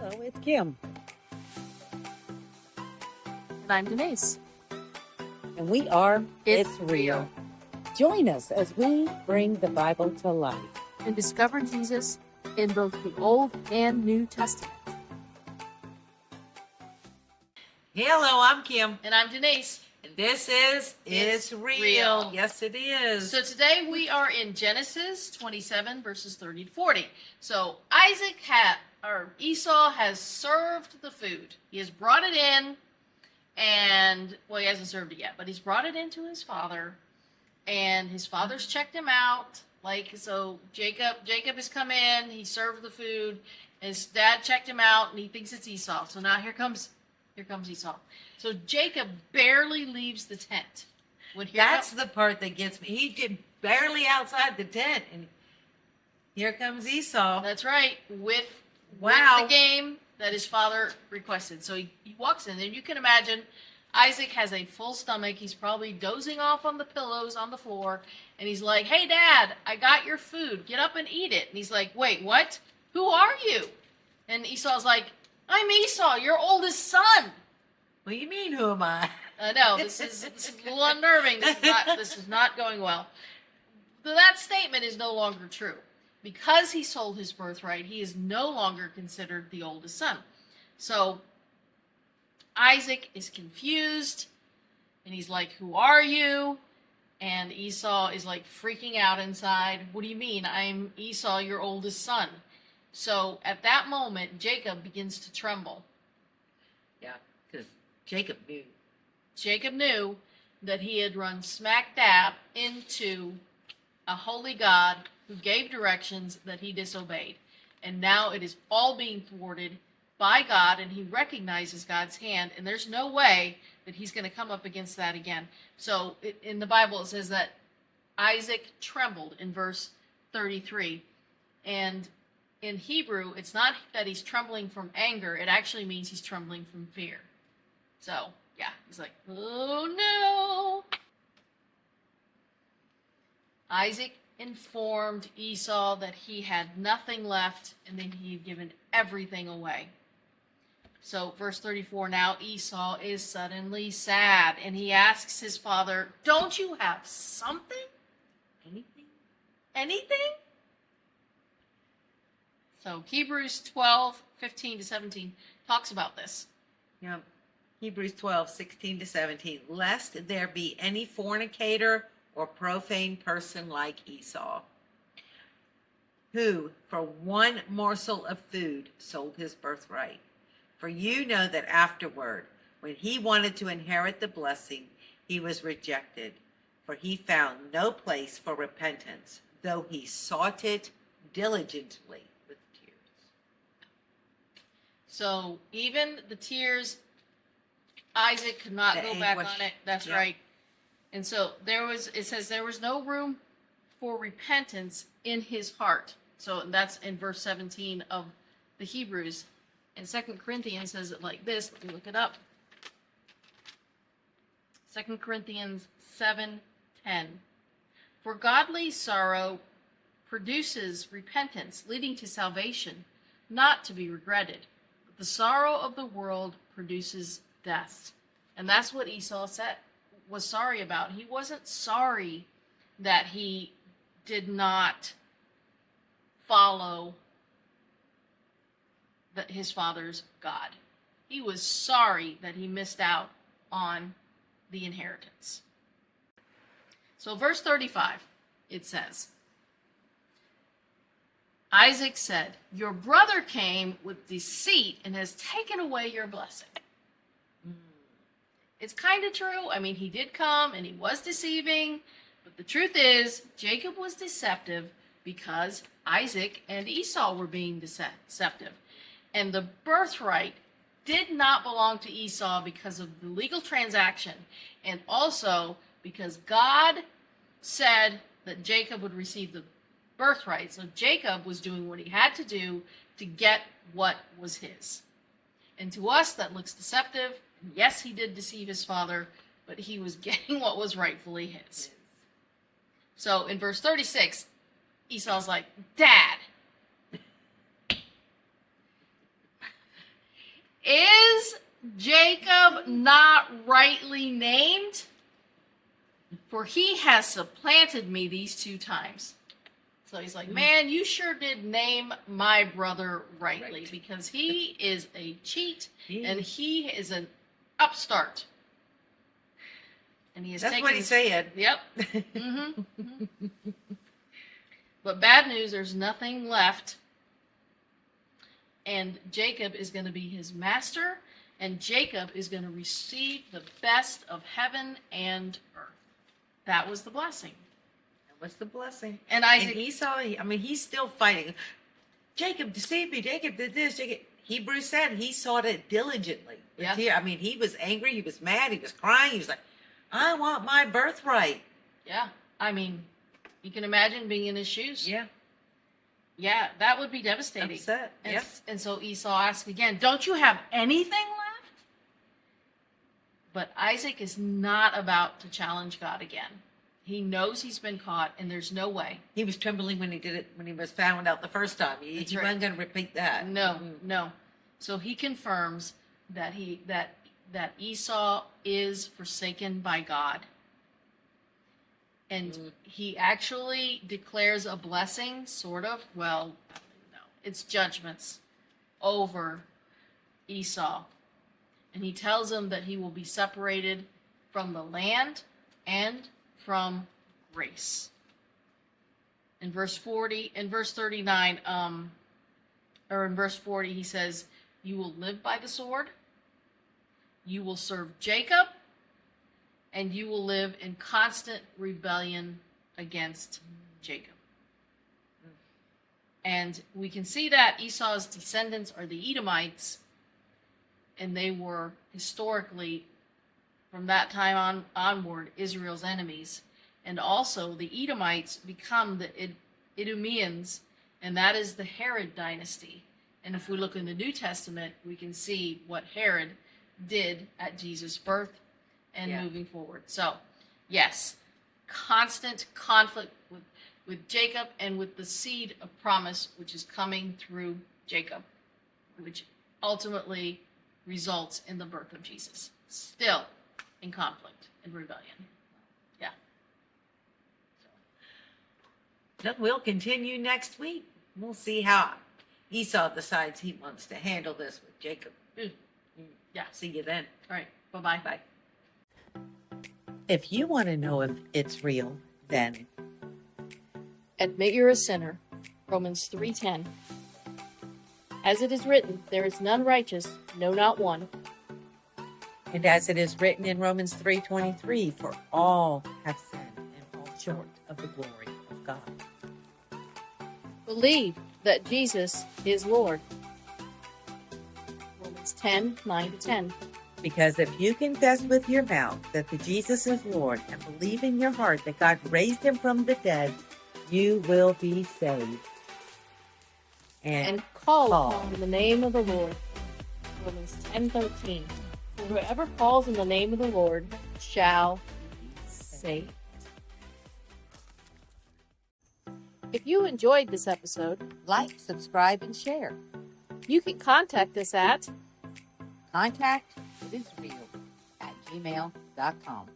Hello, it's Kim, And I'm Denise. and we are It's Real. Join us as we bring the Bible to life. And discover Jesus in both the Old and New Testament. Hello, I'm Kim. And I'm Denise. And this is It's It's Real. Real. Yes, it is. So today we are in Genesis 27 verses 30 to 40. So Esau has served the food. He has brought it in, and well, he hasn't served it yet, but he's brought it into his father, and his father's checked him out. So Jacob has come in, he served the food, his dad checked him out, and he thinks it's Esau. So now here comes Esau. So Jacob barely leaves the tent. That's the part that gets me. He did barely outside the tent, and here comes Esau. That's right, with the game that his father requested. So he walks in, and you can imagine Isaac has a full stomach. He's probably dozing off on the pillows on the floor, and he's like, "Hey, Dad, I got your food. Get up and eat it." And he's like, "Wait, what? Who are you?" And Esau's like, "I'm Esau, your oldest son." What do you mean, who am I? No, this is a little unnerving. This is not going well. That statement is no longer true. Because he sold his birthright, he is no longer considered the oldest son. So Isaac is confused, and he's like, "Who are you?" And Esau is like freaking out inside. "What do you mean? I'm Esau, your oldest son." So at that moment, Jacob begins to tremble. Yeah, because Jacob knew. Jacob knew that he had run smack dab into a holy God who gave directions that he disobeyed. And now it is all being thwarted by God, and he recognizes God's hand, and there's no way that he's going to come up against that again. So in the Bible it says that Isaac trembled in verse 33. And in Hebrew, it's not that he's trembling from anger, it actually means he's trembling from fear. So, yeah, he's like, "Oh no." Isaac informed Esau that he had nothing left and that he had given everything away. So, verse 34, now Esau is suddenly sad, and he asks his father, "Don't you have something? Anything?" So, Hebrews 12, 15 to 17 talks about this. Yeah. Hebrews 12, 16 to 17. Lest there be any fornicator or profane person like Esau, who for one morsel of food sold his birthright. For you know that afterward, when he wanted to inherit the blessing, he was rejected, for he found no place for repentance, though he sought it diligently with tears. So even the tears, Isaac could not go back on it. That's right. And so it says there was no room for repentance in his heart. So that's in verse 17 of the Hebrews. And 2 Corinthians says it like this. Let me look it up. 2 Corinthians 7:10. For godly sorrow produces repentance, leading to salvation, not to be regretted. But the sorrow of the world produces death. And that's what Esau was sorry about. He wasn't sorry that he did not follow his father's God. He was sorry that he missed out on the inheritance. So verse 35, it says, Isaac said, "Your brother came with deceit and has taken away your blessing." It's kind of true. I mean, he did come and he was deceiving, but the truth is, Jacob was deceptive because Isaac and Esau were being deceptive. And the birthright did not belong to Esau because of the legal transaction, and also because God said that Jacob would receive the birthright. So Jacob was doing what he had to do to get what was his. And to us, that looks deceptive. Yes, he did deceive his father, but he was getting what was rightfully his. So in verse 36, Esau's like, "Dad, Jacob not rightly named? For he has supplanted me these 2 times. So he's like, man, you sure did name my brother rightly, Right. because he is a cheat He- and he is an upstart. And he has That's taken what he said. Yep. But bad news, there's nothing left. And Jacob is going to be his master, and Jacob is going to receive the best of heaven and earth. That was the blessing. What's the blessing? And Isaac, And Esau, he's still fighting. Jacob deceived me. Jacob did this. Hebrews said he sought it diligently. Yeah. He was angry. He was mad. He was crying. He was like, I want my birthright. yeah, I mean, you can imagine being in his shoes. Yeah. Yeah, that would be devastating. Upset. And, Yep. and so Esau asked again, don't you have anything left? But Isaac is not about to challenge God again. He knows he's been caught, and there's no way. He was trembling when he did it, when he was found out the first time. He That's right. wasn't going to repeat that. No, no. So he confirms that that Esau is forsaken by God. And he actually declares a blessing, sort of. Well, no, it's judgments over Esau. And he tells him that he will be separated from the land and from grace. In verse 39, or in verse 40, he says, you will live by the sword, you will serve Jacob, and you will live in constant rebellion against Jacob. And we can see that Esau's descendants are the Edomites, and they were historically, from that time onward, Israel's enemies. And also the Edomites become the Idumeans, and that is the Herod dynasty. And if we look in the New Testament, we can see what Herod did at Jesus' birth and moving forward. So, yes, constant conflict with Jacob and with the seed of promise, which is coming through Jacob, which ultimately results in the birth of Jesus. Still in conflict and rebellion. Yeah. So, we'll continue next week. We'll see how Esau decides he wants to handle this with Jacob. Yeah. See you then. All right. Bye-bye. Bye. If you want to know if it's real, then Admit you're a sinner. Romans 3:10. As it is written, there is none righteous, no, not one. and as it is written in Romans 3:23, for all have sinned and fall short of the glory of God. Believe that Jesus is Lord. Romans 10:9-10. Because if you confess with your mouth that the Jesus is Lord and believe in your heart that God raised him from the dead, you will be saved. And call upon the name of the Lord. Romans 10:13. For whoever calls in the name of the Lord shall be saved. If you enjoyed this episode, Like, subscribe, and share. you can contact us at Contact itisreal@gmail.com.